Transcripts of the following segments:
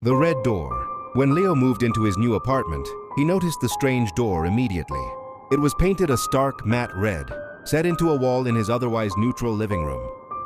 The red door. When Leo moved into his new apartment, he noticed the strange door immediately. It was painted a stark matte red, set into a wall in his otherwise neutral living room.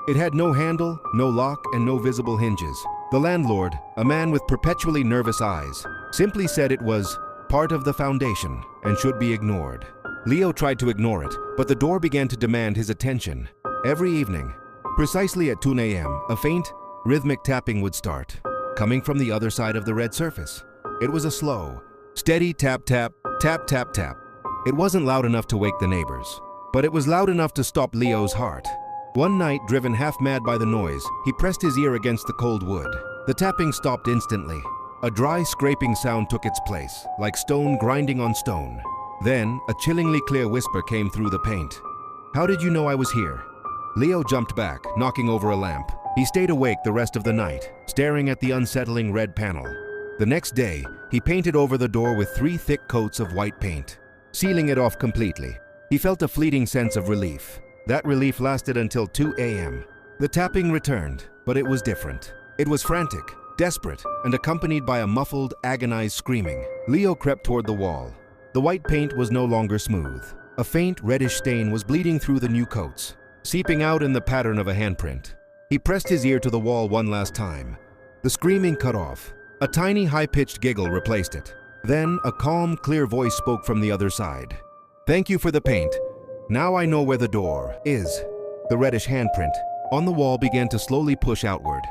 It had no handle, no lock, and no visible hinges. The landlord, a man with perpetually nervous eyes, simply said it was part of the foundation and should be ignored. Leo tried to ignore it, but the door began to demand his attention. Every evening, precisely at 2 a.m., a faint, rhythmic tapping would start, coming from the other side of the red surface. It was a slow, steady tap-tap, tap-tap-tap. It wasn't loud enough to wake the neighbors, but it was loud enough to stop Leo's heart. One night, driven half-mad by the noise, he pressed his ear against the cold wood. The tapping stopped instantly. A dry, scraping sound took its place, like stone grinding on stone. Then, a chillingly clear whisper came through the paint. "How did you know I was here?" Leo jumped back, knocking over a lamp. He stayed awake the rest of the night, staring at the unsettling red panel. The next day, he painted over the door with 3 thick coats of white paint, sealing it off completely. He felt a fleeting sense of relief. That relief lasted until 2 a.m. The tapping returned, but it was different. It was frantic, desperate, and accompanied by a muffled, agonized screaming. Leo crept toward the wall. The white paint was no longer smooth. A faint reddish stain was bleeding through the new coats, seeping out in the pattern of a handprint. He pressed his ear to the wall one last time. The screaming cut off. A tiny, high-pitched giggle replaced it. Then, a calm, clear voice spoke from the other side. "Thank you for the paint. Now I know where the door is." The reddish handprint on the wall began to slowly push outward.